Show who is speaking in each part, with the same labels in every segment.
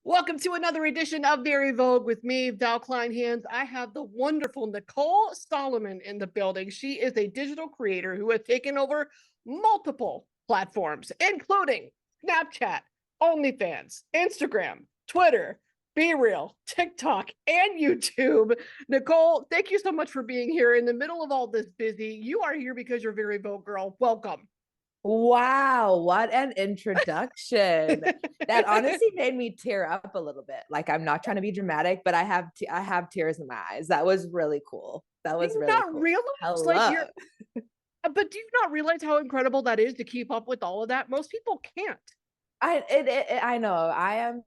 Speaker 1: Welcome to another edition of Very Vogue with me, Val Kleinhans. I have the wonderful Nicole Solomon in the building. She is a digital creator who has taken over multiple platforms, including Snapchat, OnlyFans, Instagram, Twitter, Be Real, TikTok, and YouTube. Nicole, thank you so much for being here in the middle of all this busy. You are here because you're Very Vogue girl. Welcome.
Speaker 2: Wow, what an introduction. That honestly made me tear up a little bit. Like I'm not trying to be dramatic, but I have tears in my eyes. That was really cool. That
Speaker 1: Do
Speaker 2: was
Speaker 1: you
Speaker 2: really
Speaker 1: not
Speaker 2: cool.
Speaker 1: realize like
Speaker 2: Hello.
Speaker 1: you're but do you not realize how incredible that is to keep up with all of that? Most people can't.
Speaker 2: I know. I am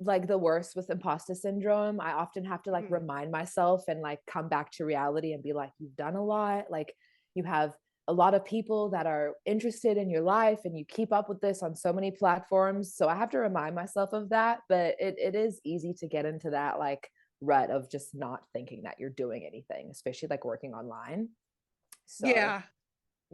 Speaker 2: like the worst with imposter syndrome. I often have to like
Speaker 1: Mm.
Speaker 2: remind myself and like come back to reality and be like, you've done a lot. Like you have a lot of people that are interested in your life and you keep up with this on so many platforms. So I have to remind myself of that. But it is easy to get into that like rut of just not thinking that you're doing anything, especially like working online. So
Speaker 1: Yeah.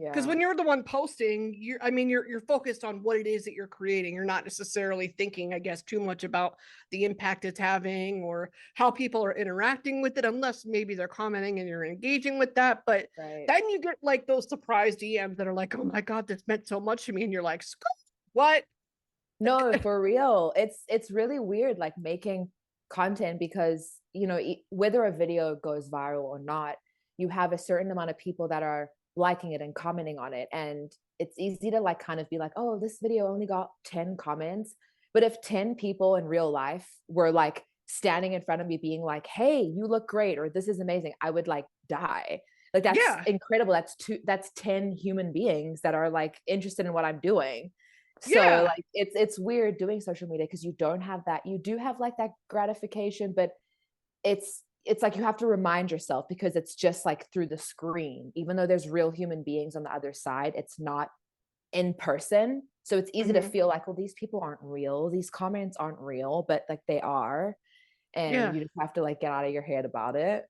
Speaker 1: Because
Speaker 2: yeah.
Speaker 1: when you're the one posting, you're focused on what it is that you're creating. You're not necessarily thinking, I guess, too much about the impact it's having or how people are interacting with it, unless maybe they're commenting and you're engaging with that. But
Speaker 2: Right.
Speaker 1: then you get like those surprise DMs that are like, oh my God, this meant so much to me. And you're like, what?
Speaker 2: No, for real. It's really weird like making content because, whether a video goes viral or not, you have a certain amount of people that are liking it and commenting on it. And it's easy to like kind of be like, "Oh, this video only got 10 comments." But if 10 people in real life were like standing in front of me being like, "Hey, you look great," or "This is amazing," I would like die. Like that's
Speaker 1: Yeah.
Speaker 2: incredible. That's 10 human beings that are like interested in what I'm doing. So
Speaker 1: Yeah.
Speaker 2: like it's weird doing social media because you don't have that. You do have like that gratification, but it's like you have to remind yourself because it's just like through the screen. Even though there's real human beings on the other side, it's not in person. So it's easy to
Speaker 1: Mhm.
Speaker 2: feel like, well, these people aren't real. These comments aren't real, but like they are. And
Speaker 1: Yeah.
Speaker 2: you just have to like get out of your head about it.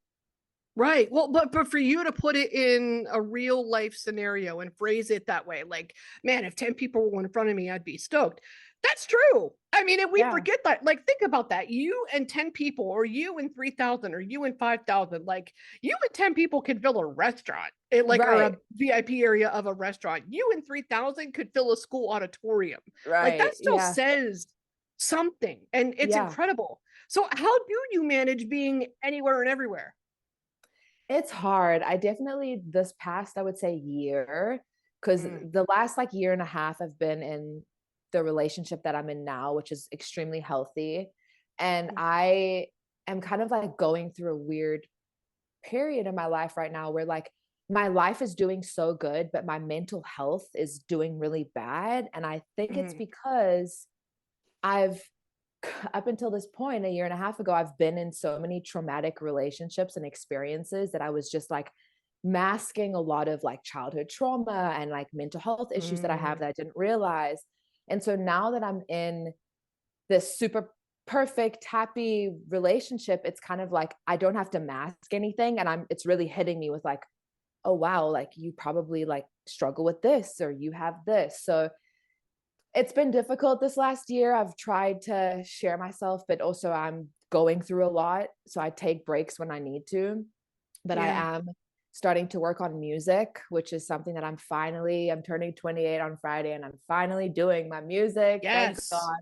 Speaker 1: Right. Well, but for you to put it in a real life scenario and phrase it that way, like, man, if 10 people were in front of me, I'd be stoked. That's true. I mean, if we
Speaker 2: Yeah.
Speaker 1: forget that, like, think about that. You and 10 people, or you and 3,000, or you and 5,000, like, you and 10 people could fill a restaurant, like, or a
Speaker 2: Right.
Speaker 1: VIP area of a restaurant. You and 3,000 could fill a school auditorium. Like,
Speaker 2: Right.
Speaker 1: that still
Speaker 2: Yeah.
Speaker 1: says something, and it's
Speaker 2: Yeah.
Speaker 1: incredible. So, how do you manage being anywhere and everywhere?
Speaker 2: It's hard. I definitely this past, I would say year, because
Speaker 1: Mm.
Speaker 2: the last like year and a half I've been in the relationship that I'm in now, which is extremely healthy. And I am kind of like going through a weird period in my life right now where like my life is doing so good, but my mental health is doing really bad. And I think it's
Speaker 1: Mhm.
Speaker 2: because I've up until this point, a year and a half ago, I've been in so many traumatic relationships and experiences that I was just like masking a lot of like childhood trauma and like mental health issues that I have
Speaker 1: Mm.
Speaker 2: that I didn't realize. And so now that I'm in this super perfect, happy relationship, it's kind of like I don't have to mask anything. And it's really hitting me with like, oh, wow, like you probably like struggle with this or you have this. So it's been difficult this last year. I've tried to share myself, but also I'm going through a lot. So I take breaks when I need to. But I
Speaker 1: Yeah.
Speaker 2: am starting to work on music, which is something that I'm turning 28 on Friday and I'm finally doing my music. Thank
Speaker 1: Yes.
Speaker 2: God.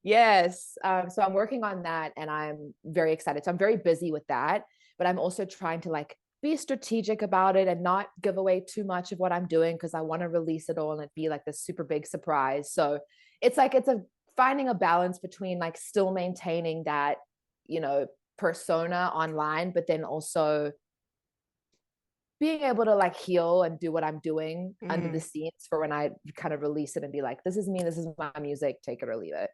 Speaker 2: Yes. So I'm working on that and I'm very excited. So I'm very busy with that, but I'm also trying to like be strategic about it and not give away too much of what I'm doing because I want to release it all and it be like this super big surprise. So it's a finding a balance between like still maintaining that, you know, persona online, but then also being able to like heal and do what I'm doing under the
Speaker 1: Mm.
Speaker 2: scenes for when I kind of release it and be like, this is me, this is my music, take it or leave it.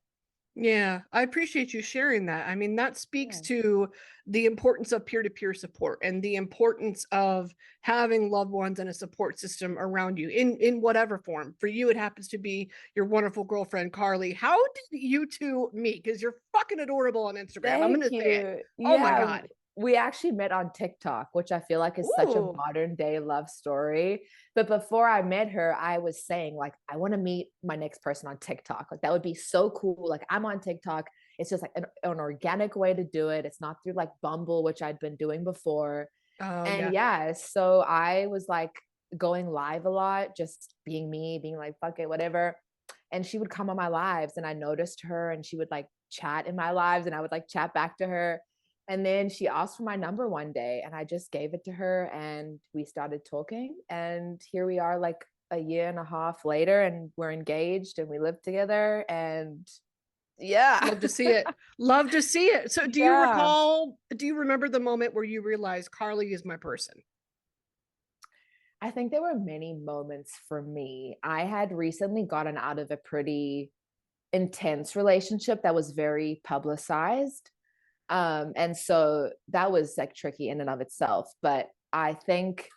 Speaker 1: Yeah, I appreciate you sharing that. I mean, that speaks
Speaker 2: Yeah.
Speaker 1: to the importance of peer-to-peer support and the importance of having loved ones and a support system around you in whatever form. For you, it happens to be your wonderful girlfriend Carly. How did you two meet? Because you're fucking adorable on Instagram. I'm
Speaker 2: Thank
Speaker 1: gonna say it.
Speaker 2: you.
Speaker 1: Oh my
Speaker 2: Yeah,
Speaker 1: God.
Speaker 2: we actually met on TikTok, which I feel like is such a
Speaker 1: Ooh.
Speaker 2: modern day love story. But before I met her, I was saying like I want to meet my next person on TikTok. Like that would be so cool. Like I'm on TikTok It's just like an organic way to do it. It's not through like Bumble, which I'd been doing before.
Speaker 1: Oh
Speaker 2: And
Speaker 1: yeah.
Speaker 2: yeah, so I was like going live a lot, just being me, being like, fuck it, whatever. And she would come on my lives and I noticed her and she would like chat in my lives and I would like chat back to her. And then she asked for my number one day and I just gave it to her and we started talking. And here we are like a year and a half later and we're engaged and we live together and yeah.
Speaker 1: Love to see it. Love to see it. So
Speaker 2: Yeah.
Speaker 1: do you remember the moment where you realized Carly is my person?
Speaker 2: I think there were many moments for me. I had recently gotten out of a pretty intense relationship that was very publicized. And so that was like tricky in and of itself. But I think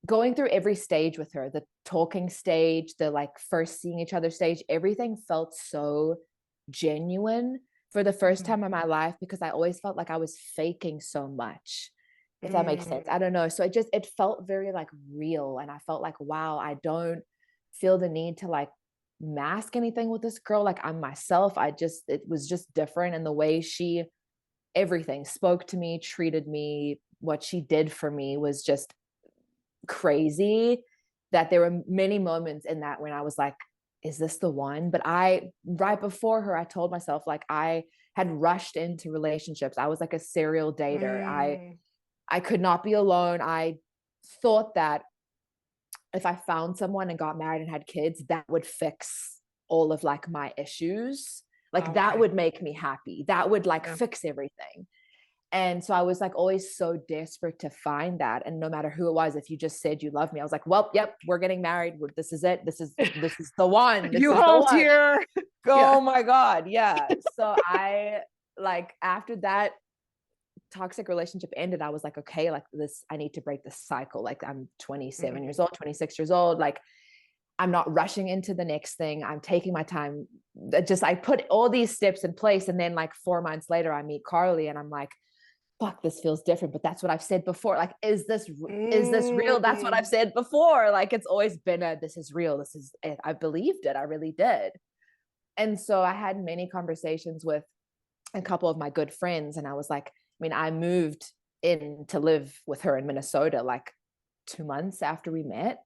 Speaker 2: going through every stage with her, the talking stage, the like first seeing each other stage, everything felt so genuine for the first time in my life because I always felt like I was faking so much, if that makes sense. I don't know. So it felt very like real. And I felt like, wow, I don't feel the need to like mask anything with this girl. Like I'm myself. It was just different. And the way she, everything spoke to me, treated me, what she did for me was just crazy, that there were many moments in that when I was like, is this the one? But right before her, I told myself like I had rushed into relationships. I was like a serial dater. I could not be alone. I thought that if I found someone and got married and had kids, that would fix all of like my issues. Like that
Speaker 1: Okay.
Speaker 2: would make me happy. That would like
Speaker 1: Yeah.
Speaker 2: fix everything. And so I was like always so desperate to find that. And no matter who it was, if you just said you love me, I was like, well, yep, we're getting married. This is it. This is the one. This
Speaker 1: You
Speaker 2: is the
Speaker 1: hold
Speaker 2: one.
Speaker 1: here.
Speaker 2: Oh
Speaker 1: Yeah.
Speaker 2: my God. Yeah. So I like after that toxic relationship ended, I was like, okay, like this, I need to break this cycle. Like I'm 27 years old, 26 years old. Like I'm not rushing into the next thing. I'm taking my time. I put all these steps in place. And then like 4 months later, I meet Carly and I'm like, fuck, this feels different. But that's what I've said before. Like, is this real? That's what I've said before. Like, it's always been this is real. This is it. I believed it. I really did. And so I had many conversations with a couple of my good friends. And I was like, I mean, I moved in to live with her in Minnesota like 2 months after we met,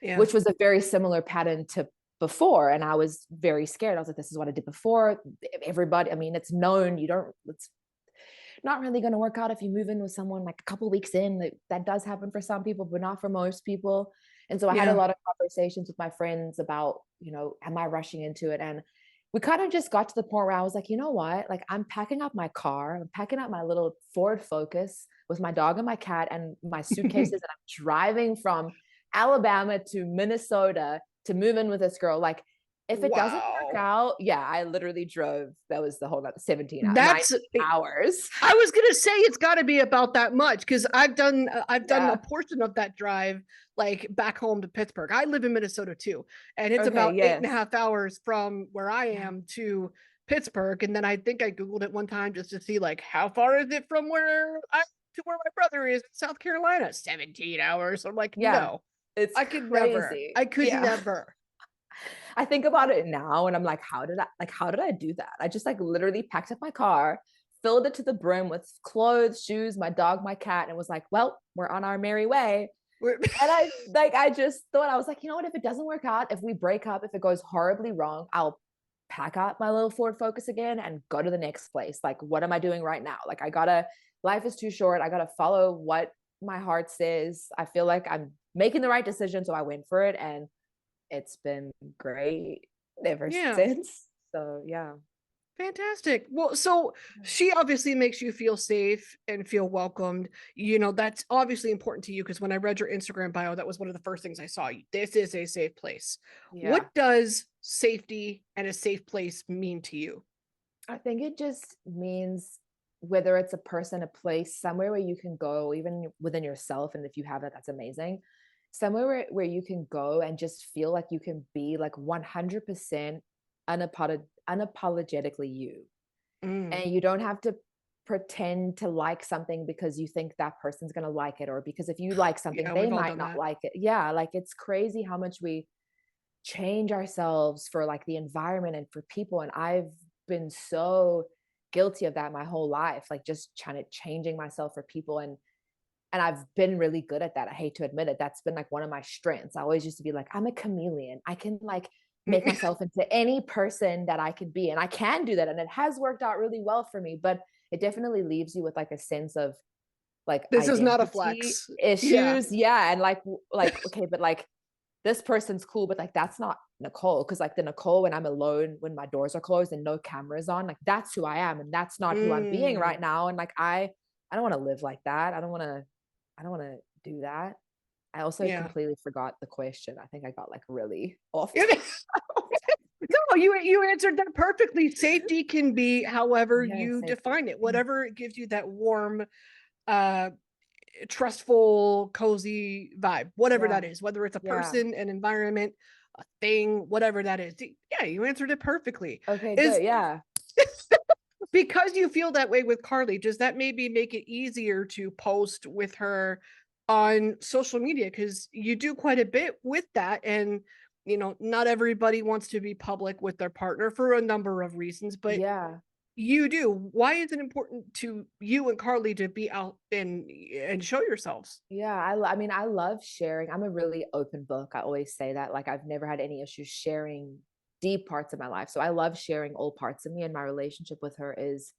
Speaker 1: Yeah.
Speaker 2: which was a very similar pattern to before. And I was very scared. I was like, this is what I did before. Everybody, I mean, it's known. It's not really going to work out if you move in with someone like a couple weeks in. That does happen for some people, but not for most people. And so I had a
Speaker 1: Yeah.
Speaker 2: lot of conversations with my friends about, am I rushing into it? And we kind of just got to the point where I was like, you know what? Like I'm packing up my car, I'm packing up my little Ford Focus with my dog and my cat and my suitcases, and I'm driving from Alabama to Minnesota to move in with this girl. Like if it doesn't work
Speaker 1: Wow.
Speaker 2: out, yeah, I literally drove. That was the whole 17 hours,
Speaker 1: That's
Speaker 2: 19 hours.
Speaker 1: I was gonna say it's got to be about that much because I've done a
Speaker 2: Yeah.
Speaker 1: portion of that drive like back home to Pittsburgh. I live in Minnesota too, and it's
Speaker 2: Okay.
Speaker 1: about eight and a
Speaker 2: Yes.
Speaker 1: half hours from where I
Speaker 2: Yeah.
Speaker 1: am to Pittsburgh. And then I think I googled it one time just to see like how far is it from where I to where my brother is in South Carolina. 17 hours. I'm like,
Speaker 2: Yeah.
Speaker 1: no,
Speaker 2: It's
Speaker 1: I could never.
Speaker 2: crazy.
Speaker 1: I could
Speaker 2: Yeah.
Speaker 1: never.
Speaker 2: I think about it now and I'm like, how did I do that? I just like literally packed up my car, filled it to the brim with clothes, shoes, my dog, my cat, and was like, well, we're on our merry way. And I just thought, I was like, you know what, if it doesn't work out, if we break up, if it goes horribly wrong, I'll pack up my little Ford Focus again and go to the next place. Like, what am I doing right now? Like, life is too short. I gotta follow what my heart says. I feel like I'm making the right decision. So I went for it. And it's been great ever
Speaker 1: Yeah.
Speaker 2: since. So yeah.
Speaker 1: Fantastic. Well, so she obviously makes you feel safe and feel welcomed. That's obviously important to you because when I read your Instagram bio, that was one of the first things I saw. This is a safe place.
Speaker 2: Yeah.
Speaker 1: What does safety and a safe place mean to you?
Speaker 2: I think it just means whether it's a person, a place, somewhere where you can go, even within yourself. And if you have that, that's amazing. Somewhere where you can go and just feel like you can be like 100% unapologetically you.
Speaker 1: Mm,
Speaker 2: And you don't have to pretend to like something because you think that person's going to like it, or because if you like something,
Speaker 1: yeah,
Speaker 2: they
Speaker 1: we've all
Speaker 2: might
Speaker 1: done
Speaker 2: not
Speaker 1: that.
Speaker 2: like it. Yeah. Like it's crazy how much we change ourselves for like the environment and for people. And I've been so guilty of that my whole life, like just changing myself for people. And I've been really good at that. I hate to admit it. That's been like one of my strengths. I always used to be like, I'm a chameleon. I can like make myself into any person that I could be. And I can do that. And it has worked out really well for me, but it definitely leaves you with like a sense of like
Speaker 1: This is not a
Speaker 2: identity
Speaker 1: flex. Yeah.
Speaker 2: issues. Yeah. And like, okay, but like this person's cool, but like, that's not Nicole. Cause like the Nicole, when I'm alone, when my doors are closed and no cameras on, like that's who I am. And that's not who I'm being right now. And like, I don't want to live like that. I don't want to do that. I also completely forgot the question. I think I got like really off.
Speaker 1: No, you answered that perfectly. Safety can be however you
Speaker 2: safety.
Speaker 1: define it, whatever gives you that warm, trustful, cozy vibe, whatever that is, whether it's a person, an environment, a thing, whatever that is. Yeah, you answered it perfectly.
Speaker 2: Okay, good. Yeah.
Speaker 1: Because you feel that way with Carly, does that maybe make it easier to post with her on social media? Because you do quite a bit with that. And, you know, not everybody wants to be public with their partner for a number of reasons, but you do. Why is it important to you and Carly to be out and show yourselves?
Speaker 2: Yeah, I mean, I love sharing. I'm a really open book. I always say that. Like, I've never had any issues sharing deep parts of my life. So I love sharing all parts of me, and my relationship with her is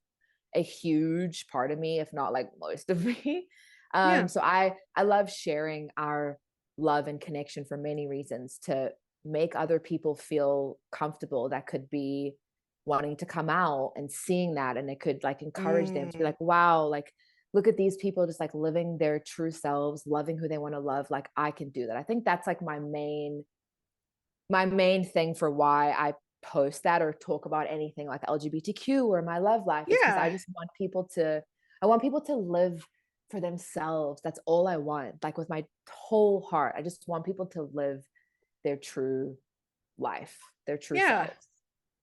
Speaker 2: a huge part of me, if not like most of me. So I love sharing our love and connection for many reasons, to make other people feel comfortable that could be wanting to come out and seeing that, and it could like encourage them to be like, wow, like look at these people just like living their true selves, loving who they want to love. Like I can do that. I think that's like my main thing for why I post that or talk about anything like LGBTQ or my love life, is because I just want people to live for themselves. That's all I want. Like with my whole heart, I just want people to live their true life, their true selves.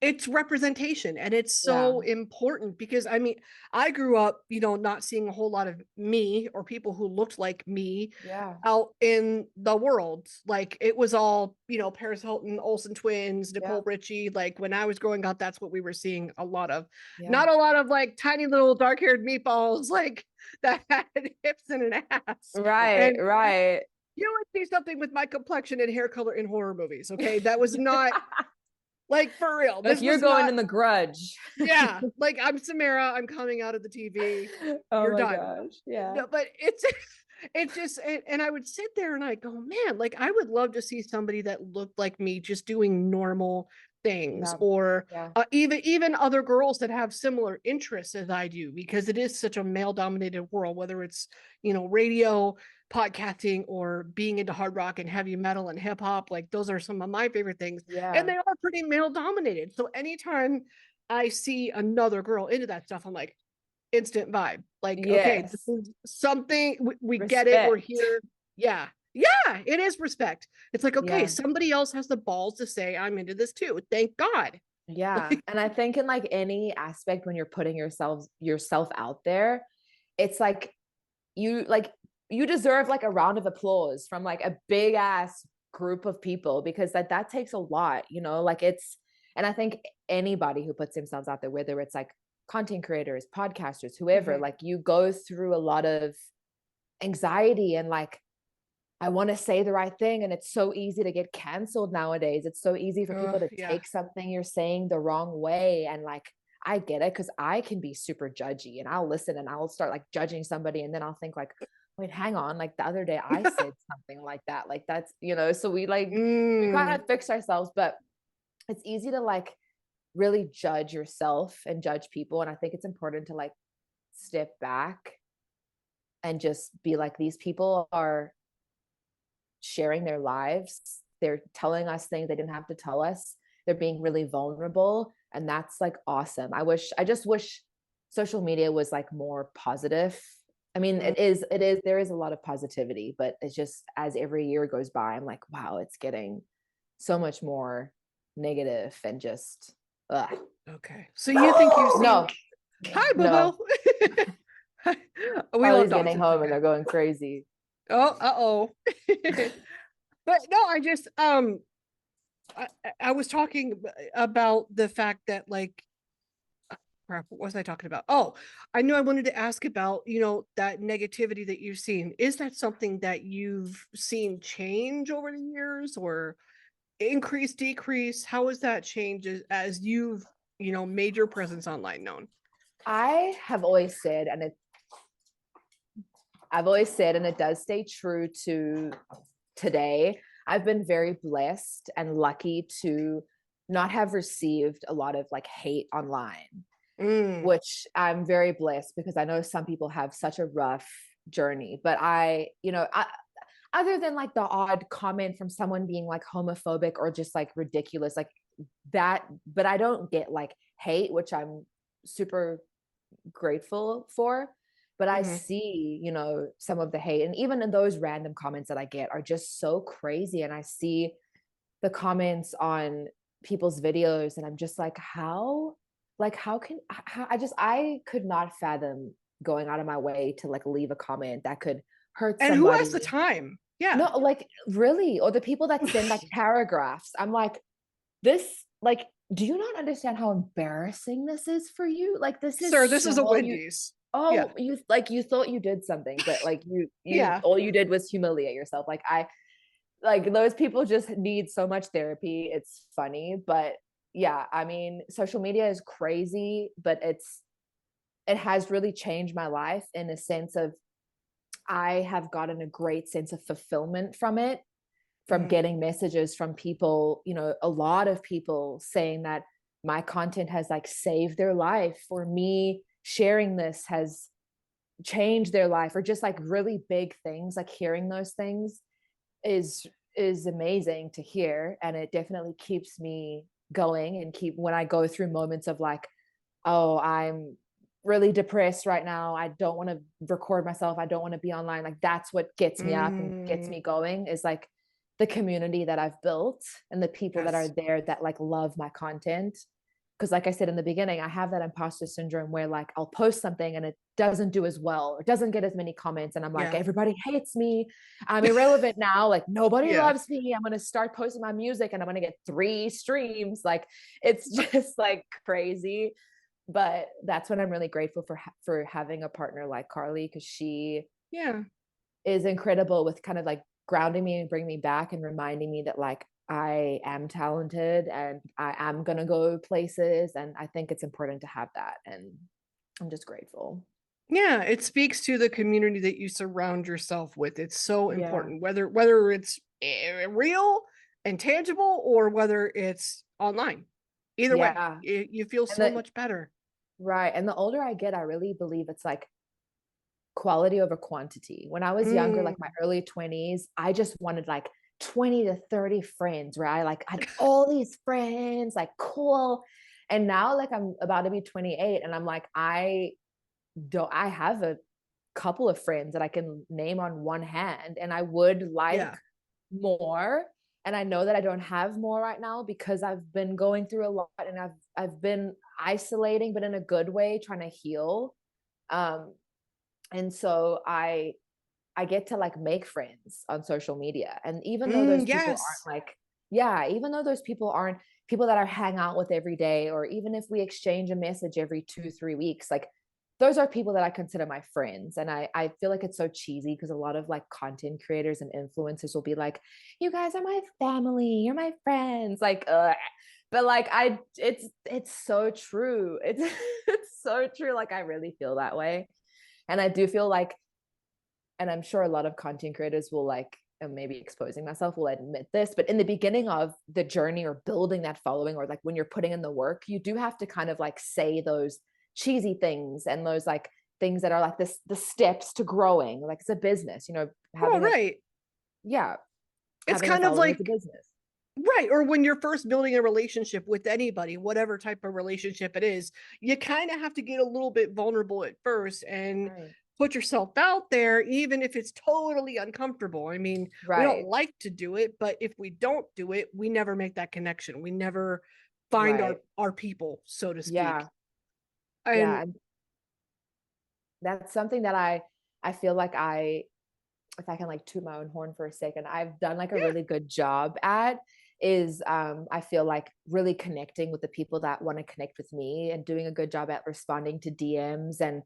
Speaker 1: It's representation, and it's so important because I mean, I grew up, you know, not seeing a whole lot of me or people who looked like me out in the world. Like it was all, you know, Paris Hilton, Olsen twins, Nicole Richie. Like when I was growing up, that's what we were seeing a lot of. Not a lot of like tiny little dark-haired meatballs like that had hips and an ass.
Speaker 2: Right.
Speaker 1: You would see something with my complexion and hair color in horror movies. Okay. That was not like for real.
Speaker 2: Like you're going in The Grudge.
Speaker 1: Yeah. Like I'm Samara. I'm coming out of the TV.
Speaker 2: Oh
Speaker 1: You're
Speaker 2: my
Speaker 1: done.
Speaker 2: gosh. Yeah.
Speaker 1: No, but it's just, and I would sit there and I go, man, like I would love to see somebody that looked like me just doing normal things, or even other girls that have similar interests as I do, because it is such a male dominated world, whether it's, you know, radio, podcasting, or being into hard rock and heavy metal and hip hop. Like those are some of my favorite things, and they are pretty male dominated. So anytime I see another girl into that stuff, I'm like, instant vibe. Like, okay, this is something we get it. We're here. Yeah, it is respect. It's like, okay, somebody else has the balls to say I'm into this too. Thank God.
Speaker 2: And I think in like any aspect, when you're putting yourself out there, it's like you deserve like a round of applause from like a big ass group of people, because that takes a lot, you know, like and I think anybody who puts themselves out there, whether it's like content creators, podcasters, whoever, like you go through a lot of anxiety and like, I want to say the right thing. And it's so easy to get canceled nowadays. It's so easy for people to take something you're saying the wrong way. And like, I get it, because I can be super judgy, and I'll listen and I'll start like judging somebody. And then I'll think like, wait, hang on. Like the other day I said something like that. Like that's, you know, so we like, we kind of fix ourselves, but it's easy to like really judge yourself and judge people. And I think it's important to like step back and just be like, these people are sharing their lives. They're telling us things they didn't have to tell us. They're being really vulnerable. And that's like awesome. I just wish social media was like more positive. I mean, it is, there is a lot of positivity, but it's just, as every year goes by, I'm like, wow, it's getting so much more negative and just,
Speaker 1: okay. So you think you see,
Speaker 2: no,
Speaker 1: hi, Bobo.
Speaker 2: We love getting home and they're going crazy.
Speaker 1: Oh, but no, I just, I was talking about the fact that like, crap, what was I talking about? Oh, I knew I wanted to ask about, that negativity that you've seen. Is that something that you've seen change over the years or increase, decrease? How has that changed as you've, made your presence online known?
Speaker 2: I have always said, I've always said, and it does stay true to today, I've been very blessed and lucky to not have received a lot of like hate online,
Speaker 1: Mm,
Speaker 2: which I'm very blessed because I know some people have such a rough journey. But other than like the odd comment from someone being like homophobic or just like ridiculous, like that, but I don't get like hate, which I'm super grateful for. But I
Speaker 1: mhm.
Speaker 2: see, some of the hate, and even in those random comments that I get are just so crazy. And I see the comments on people's videos, and I'm just like, I could not fathom going out of my way to like leave a comment that could hurt
Speaker 1: And who has the
Speaker 2: somebody.
Speaker 1: time? Yeah.
Speaker 2: No, like really, or the people that send like paragraphs. I'm like, this, like, do you not understand how embarrassing this is for you? Like, this is
Speaker 1: Sir, this is a
Speaker 2: so you.
Speaker 1: Wendy's. Yeah.
Speaker 2: Oh, you thought you did something, but like you
Speaker 1: Yeah.
Speaker 2: all you did was humiliate yourself. Like like those people just need so much therapy. It's funny, but yeah, I mean, social media is crazy, but it has really changed my life in a sense of I have gotten a great sense of fulfillment from it, from
Speaker 1: Mhm.
Speaker 2: getting messages from people, a lot of people saying that my content has like saved their life, or me sharing this has changed their life, or just like really big things. Like hearing those things is is amazing to hear, and it definitely keeps me going, and keep when I go through moments of like, oh, I'm really depressed right now, I don't want to record myself, I don't want to be online, like that's what gets me up and gets
Speaker 1: Mm,
Speaker 2: me going, is like the community that I've built and the people that are
Speaker 1: yes.
Speaker 2: there that like love my content. Because like I said in the beginning, I have that imposter syndrome where like I'll post something and it doesn't do as well, or doesn't get as many comments, and I'm like,
Speaker 1: Yeah.
Speaker 2: everybody hates me, I'm irrelevant now, like nobody
Speaker 1: Yeah.
Speaker 2: loves me, I'm going to start posting my music and I'm going to get 3 streams, like it's just like crazy. But that's when I'm really grateful for having a partner like Carly, because she
Speaker 1: Yeah.
Speaker 2: is incredible with kind of like grounding me and bringing me back and reminding me that like I am talented and I am going to go places, and I think it's important to have that, and I'm just grateful.
Speaker 1: Yeah, it speaks to the community that you surround yourself with. It's so
Speaker 2: Yeah.
Speaker 1: important, whether it's real and tangible or whether it's online. Either way,
Speaker 2: Yeah.
Speaker 1: you feel
Speaker 2: And
Speaker 1: so
Speaker 2: the
Speaker 1: much better.
Speaker 2: right, and the older I get, I really believe it's like quality over quantity. When I was younger,
Speaker 1: Mm,
Speaker 2: like my early 20s, I just wanted like 20 to 30 friends, where I like had all these friends, like cool. And now like I'm about to be 28 and I'm like, I have a couple of friends that I can name on one hand, and I would like
Speaker 1: yeah.
Speaker 2: more. And I know that I don't have more right now because I've been going through a lot, and I've been isolating, but in a good way, trying to heal. Um, and so I get to like make friends on social media, and even though those people
Speaker 1: Yes.
Speaker 2: aren't like, yeah, even though those people aren't people that I hang out with every day, or even if we exchange a message every 2 3 weeks, like those are people that I consider my friends. And I feel like it's so cheesy because a lot of like content creators and influencers will be like, you guys are my family, you're my friends, like but like it's so true, it's it's so true, like I really feel that way. And I do feel like, and I'm sure a lot of content creators will like, and maybe exposing myself will admit this, but in the beginning of the journey or building that following, or like when you're putting in the work, you do have to kind of like say those cheesy things and those like things that are like this the steps to growing, like it's a business,
Speaker 1: Well,
Speaker 2: having a,
Speaker 1: right.
Speaker 2: yeah,
Speaker 1: It's
Speaker 2: having a
Speaker 1: kind of
Speaker 2: following is a
Speaker 1: like
Speaker 2: business.
Speaker 1: right, or when you're first building a relationship with anybody, whatever type of relationship it is, you kind of have to get a little bit vulnerable at first and
Speaker 2: Right.
Speaker 1: put yourself out there, even if it's totally uncomfortable. I mean, we don't
Speaker 2: Right.
Speaker 1: like to do it, but if we don't do it, we never make that connection. We never find
Speaker 2: Right.
Speaker 1: our people, so to speak.
Speaker 2: Yeah.
Speaker 1: And
Speaker 2: Yeah. And that's something that I feel like if I can like toot my own horn for a second, I've done like a
Speaker 1: yeah,
Speaker 2: really good job at. is I feel like really connecting with the people that want to connect with me and doing a good job at responding to DMs. And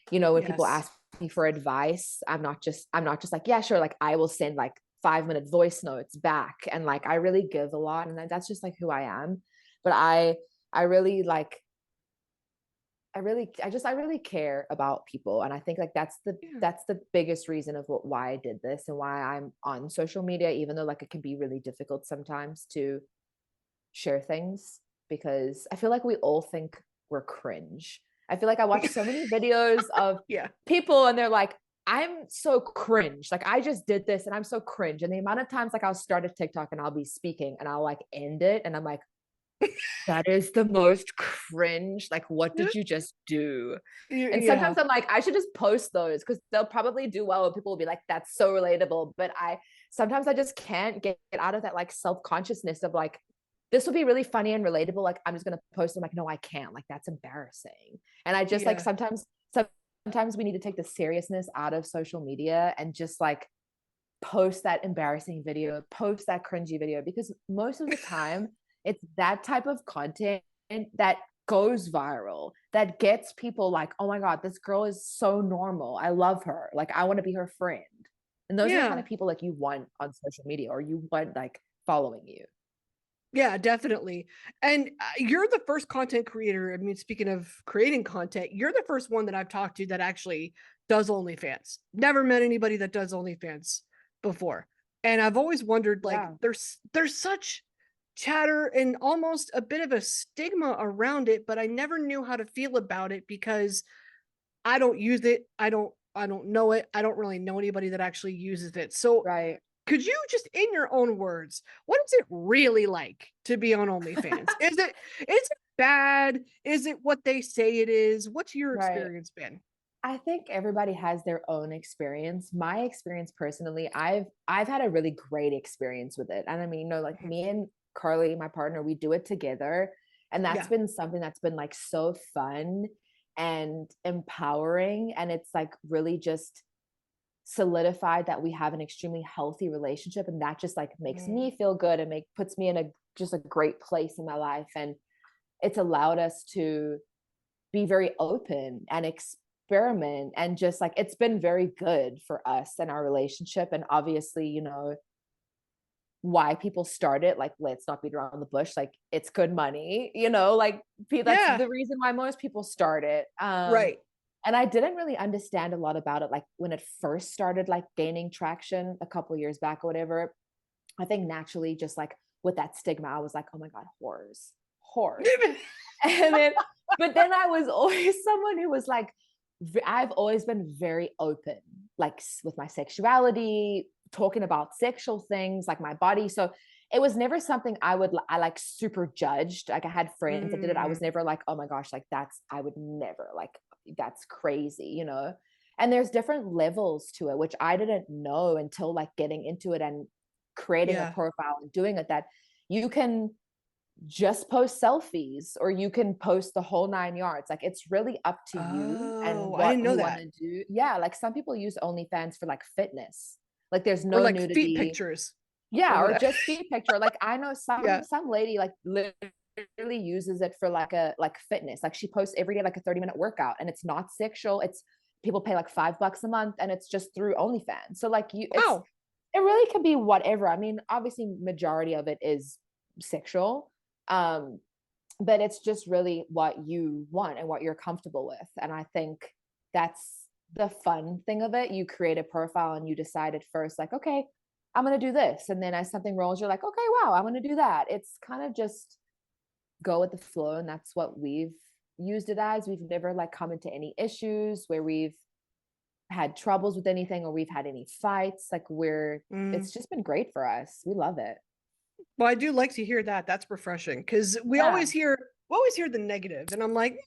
Speaker 2: when people
Speaker 1: Yes.
Speaker 2: ask me for advice, I'm not just like, yeah, sure, like I will send like 5-minute voice notes back, and like I really give a lot, and that's just like who I am. But I really like I really care about people, and I think like that's
Speaker 1: Yeah.
Speaker 2: the biggest reason of why I did this and why I'm on social media, even though like it can be really difficult sometimes to share things, because I feel like we all think we're cringe. I feel like I watch so many videos of
Speaker 1: Yeah.
Speaker 2: people and they're like, I'm so cringe. Like I just did this and I'm so cringe. And the amount of times like I'll start a TikTok and I'll be speaking and I'll like end it and I'm like, that is the most cringe. Like, what did you just do? And
Speaker 1: Yeah.
Speaker 2: sometimes I'm like, I should just post those because they'll probably do well. And people will be like, that's so relatable. But sometimes I just can't get out of that like self-consciousness of like, this will be really funny and relatable. Like, I'm just going to post. I'm like, no, I can't. Like, that's embarrassing. And I just like
Speaker 1: Yeah.
Speaker 2: sometimes we need to take the seriousness out of social media and just like post that embarrassing video, post that cringy video, because most of the time it's that type of content that goes viral, that gets people like, oh my God, this girl is so normal. I love her. Like, I want to be her friend. And those are the kind
Speaker 1: Yeah.
Speaker 2: of people like you want on social media, or you want like following you.
Speaker 1: Yeah, definitely. And you're the first content creator. I mean, speaking of creating content, you're the first one that I've talked to that actually does OnlyFans. Never met anybody that does OnlyFans before. And I've always wondered, like,
Speaker 2: Yeah.
Speaker 1: there's such chatter and almost a bit of a stigma around it, but I never knew how to feel about it because I don't use it. I don't know it. I don't really know anybody that actually uses it. So
Speaker 2: Right.
Speaker 1: could you just in your own words, what is it really like to be on OnlyFans? Is it bad? Is it what they say it is? What's your
Speaker 2: Right.
Speaker 1: experience been?
Speaker 2: I think everybody has their own experience. My experience personally, I've had a really great experience with it. And I mean, like
Speaker 1: Mhm.
Speaker 2: me and Carly, my partner, we do it together. And that's
Speaker 1: Yeah.
Speaker 2: been something that's been like so fun and empowering. And it's like really just solidified that we have an extremely healthy relationship. And that just like makes
Speaker 1: Mm.
Speaker 2: me feel good and puts me in a just a great place in my life. And it's allowed us to be very open and experiment, and just like it's been very good for us and our relationship. And obviously, why people start it, like, let's not beat around the bush, like it's good money, like that's
Speaker 1: Yeah.
Speaker 2: the reason why most people start it.
Speaker 1: Right.
Speaker 2: And I didn't really understand a lot about it like when it first started like gaining traction a couple years back or whatever. I think naturally, just like with that stigma, I was like, oh my God, whores. And then, but then I was always someone who was like, I've always been very open, like with my sexuality, talking about sexual things, like my body. So it was never something I like super judged. Like I had friends that did it. I
Speaker 1: Mm.
Speaker 2: was never like, oh my gosh, like I would never, like, that's crazy, And there's different levels to it, which I didn't know until like getting into it and creating a
Speaker 1: Yeah.
Speaker 2: profile and doing it, that you can just post selfies or you can post the whole 9 yards. Like it's really up to you and
Speaker 1: Oh, I
Speaker 2: what
Speaker 1: didn't know
Speaker 2: you want
Speaker 1: that.
Speaker 2: to do. Yeah, like some people use OnlyFans for like fitness. Like there's
Speaker 1: Or
Speaker 2: no
Speaker 1: like feet
Speaker 2: nudity.
Speaker 1: pictures or
Speaker 2: Yeah, or
Speaker 1: whatever.
Speaker 2: just feet picture. Like I know
Speaker 1: Yeah.
Speaker 2: some lady like literally uses it for like a like fitness. Like she posts every day like a 30-minute workout, and it's not sexual. It's people pay like $5 a month, and it's just through OnlyFans. So like
Speaker 1: Wow.
Speaker 2: it really can be whatever. I mean, obviously majority of it is sexual. Um, but it's just really what you want and what you're comfortable with. And I think that's the fun thing of it. You create a profile and you decide at first, like, okay, I'm going to do this. And then as something rolls, you're like, okay, wow, I'm going to do that. It's kind of just go with the flow. And that's what we've used it as. We've never like come into any issues where we've had troubles with anything or we've had any fights. Like
Speaker 1: Mm.
Speaker 2: it's just been great for us. We love it.
Speaker 1: Well, I do like to hear that. That's refreshing because
Speaker 2: Yeah.
Speaker 1: we always hear the negative, and I'm like,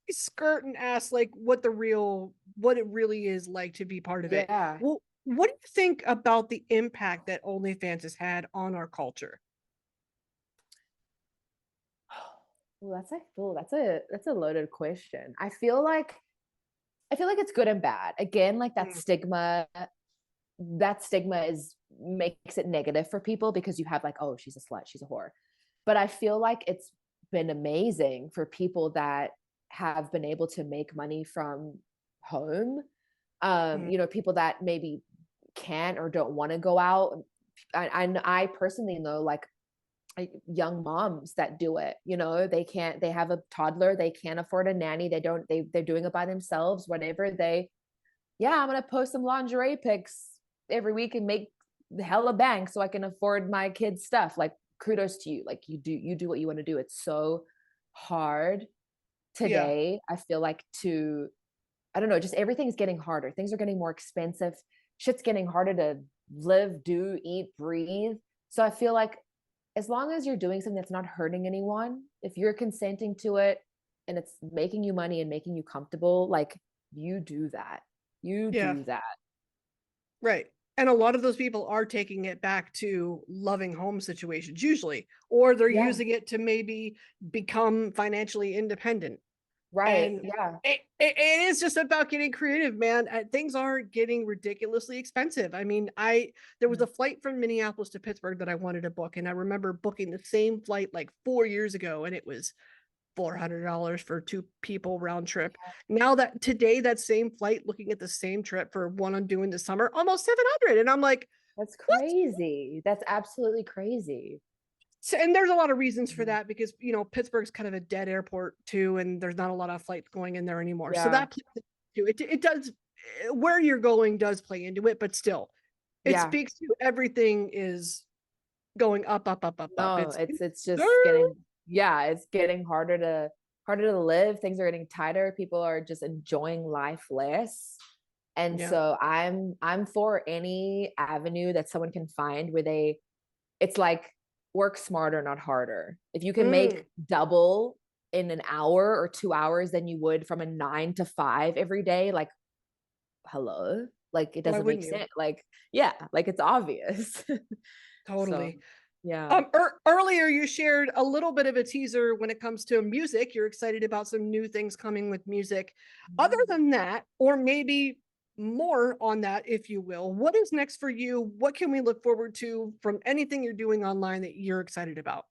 Speaker 1: skirt and ask like what it really is like to be part of it.
Speaker 2: Yeah.
Speaker 1: Well, what do you think about the impact that OnlyFans has had on our culture?
Speaker 2: Well, that's a loaded question. I feel like it's good and bad. Again, like
Speaker 1: Mm.
Speaker 2: that stigma is makes it negative for people because you have like, oh, she's a slut, she's a whore. But I feel like it's been amazing for people that have been able to make money from home.
Speaker 1: Mm.
Speaker 2: You know, people that maybe can't or don't want to go out. I personally know like young moms that do it. You know, they have a toddler, they can't afford a nanny, they're doing it by themselves, whatever. I'm gonna post some lingerie pics every week and make hella bank so I can afford my kids stuff. Like, kudos to you. Like, you do what you want to do. It's so hard
Speaker 1: Yeah.
Speaker 2: today. I feel like I don't know, just everything's getting harder. Things are getting more expensive. Shit's getting harder to live, do, eat, breathe. So I feel like as long as you're doing something that's not hurting anyone, if you're consenting to it and it's making you money and making you comfortable, like, you do that. You
Speaker 1: Yeah.
Speaker 2: do that.
Speaker 1: Right. And a lot of those people are taking it back to loving home situations usually, or they're
Speaker 2: Yeah.
Speaker 1: using it to maybe become financially independent.
Speaker 2: Right.
Speaker 1: And
Speaker 2: Yeah.
Speaker 1: it is just about getting creative, man. Things are getting ridiculously expensive. I mean, there was a flight from Minneapolis to Pittsburgh that I wanted to book, and I remember booking the same flight like 4 years ago, and it was $400 for two people round trip. Now that today, that same flight, looking at the same trip for one I'm doing this summer, almost 700. And I'm like,
Speaker 2: That's
Speaker 1: what?
Speaker 2: crazy. That's absolutely crazy.
Speaker 1: So, and there's a lot of reasons for
Speaker 2: Mhm.
Speaker 1: that because, Pittsburgh's kind of a dead airport too, and there's not a lot of flights going in there anymore. So
Speaker 2: Yeah.
Speaker 1: that plays into it. It does, where you're going does play into it, but still, it
Speaker 2: Yeah.
Speaker 1: speaks to everything is going up, up, up, up, up.
Speaker 2: No, it's just getting, yeah, it's getting harder to live. Things are getting tighter. People are just enjoying life less. And
Speaker 1: yeah.
Speaker 2: so I'm for any avenue that someone can find where it's like, work smarter, not harder. If you can make
Speaker 1: Mm.
Speaker 2: double in an hour or 2 hours than you would from a 9 to 5 every day, like, hello, like, it
Speaker 1: Why
Speaker 2: doesn't make
Speaker 1: wouldn't you?
Speaker 2: sense. Like, yeah, like, it's obvious. So
Speaker 1: Totally.
Speaker 2: yeah.
Speaker 1: Earlier you shared a little bit of a teaser when it comes to music. You're excited about some new things coming with music. Other
Speaker 2: Mhm.
Speaker 1: than that, or maybe more on that, if you will, what is next for you? What can we look forward to from anything you're doing online that you're excited about?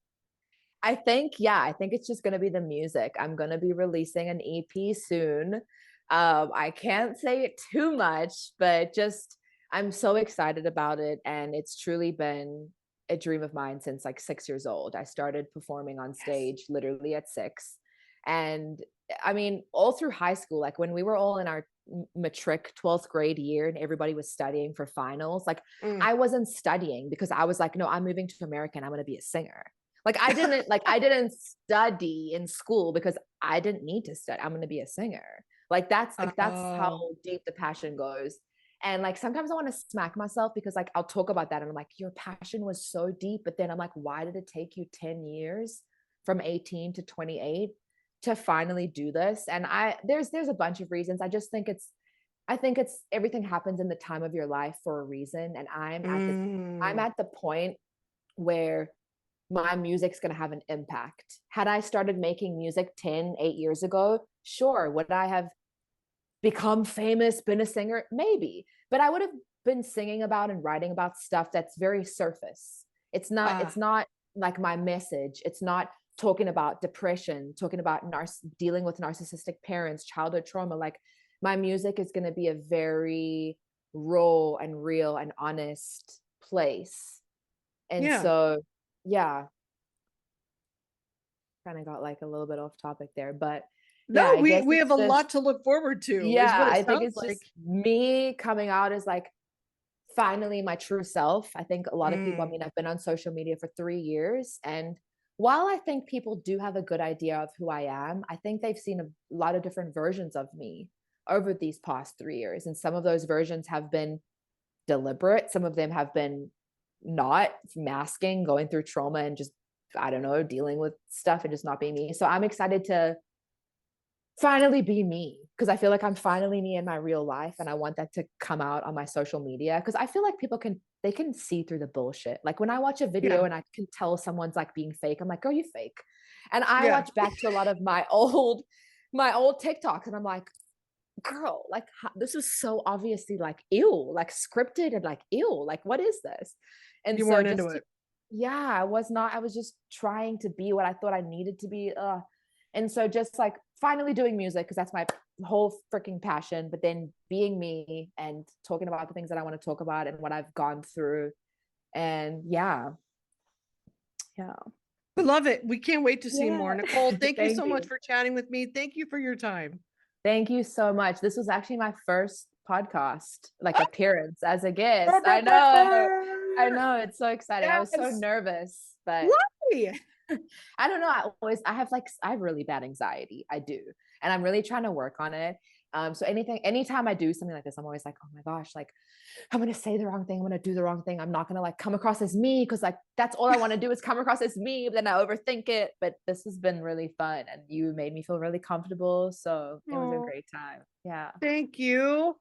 Speaker 2: I think it's just gonna be the music. I'm gonna be releasing an EP soon. I can't say it too much, but just I'm so excited about it, and it's truly been a dream of mine since like 6 years old. I started performing on
Speaker 1: Yes.
Speaker 2: stage literally at 6, and I mean, all through high school, like when we were all in our matric 12th grade year and everybody was studying for finals, like
Speaker 1: Mm.
Speaker 2: I wasn't studying because I was like, no, I'm moving to America and I'm gonna be a singer. Like I didn't study in school because I didn't need to study. I'm gonna be a singer. That's how
Speaker 1: Oh,
Speaker 2: deep the passion goes. And like sometimes I want to smack myself because like I'll talk about that and I'm like, your passion was so deep, but then I'm like, why did it take you 10 years from 18 to 28 to finally do this? And there's a bunch of reasons. I think it's everything happens in the time of your life for a reason. And I'm
Speaker 1: mm.
Speaker 2: at the point where my music's going to have an impact. Had I started making music 8 years ago, sure, would I have become famous, been a singer? Maybe. But I would have been singing about and writing about stuff that's very surface. It's
Speaker 1: Ah,
Speaker 2: not like my message. It's not talking about depression, talking about dealing with narcissistic parents, childhood trauma. Like my music is going to be a very raw and real and honest place. And
Speaker 1: yeah.
Speaker 2: so, yeah, kind of got like a little bit off topic there, but yeah,
Speaker 1: No,
Speaker 2: I
Speaker 1: we
Speaker 2: guess
Speaker 1: we have
Speaker 2: it's
Speaker 1: a
Speaker 2: just,
Speaker 1: lot to look forward to, is
Speaker 2: yeah,
Speaker 1: what it
Speaker 2: I think
Speaker 1: sounds
Speaker 2: it's
Speaker 1: like.
Speaker 2: just me coming out as like finally my true self. I think a lot of people, I
Speaker 1: Mm.
Speaker 2: mean, I've been on social media for 3 years, and while I think people do have a good idea of who I am, I think they've seen a lot of different versions of me over these past 3 years. And some of those versions have been deliberate, some of them have been not, masking, going through trauma and just, I don't know, dealing with stuff and just not being me. So I'm excited to finally be me because I feel like I'm finally me in my real life and I want that to come out on my social media because I feel like people can see through the bullshit. Like when I watch a video
Speaker 1: Yeah.
Speaker 2: and I can tell someone's like being fake, I'm like, "Girl, you fake." And I
Speaker 1: Yeah.
Speaker 2: watch back to a lot of my old TikToks and I'm like, girl, like this is so obviously like ill, like scripted and like ill. Like, what is this? And
Speaker 1: You
Speaker 2: so
Speaker 1: weren't
Speaker 2: just
Speaker 1: into it.
Speaker 2: yeah, I was not, I was just trying to be what I thought I needed to be. And so just like finally doing music, because that's my whole freaking passion, but then being me and talking about the things that I want to talk about and what I've gone through. And yeah.
Speaker 1: I love it. We can't wait to see more.
Speaker 2: Yeah.
Speaker 1: Nicole, thank you
Speaker 2: Thank
Speaker 1: so much
Speaker 2: you.
Speaker 1: for chatting with me. Thank you for your time.
Speaker 2: Thank you so much. This was actually my first podcast, like appearance as a guest. I know. I know. It's so exciting. I was so
Speaker 1: Yes.
Speaker 2: nervous, but
Speaker 1: Why?
Speaker 2: I don't know. I have like, I have really bad anxiety. I do. And I'm really trying to work on it. So anytime I do something like this, I'm always like, oh my gosh, like I'm going to say the wrong thing. I'm going to do the wrong thing. I'm not going to like come across as me. Cause like, that's all I want to do is come across as me. But then I overthink it. But this has been really fun and you made me feel really comfortable. So it was a
Speaker 1: Oh,
Speaker 2: great time. Yeah.
Speaker 1: thank you.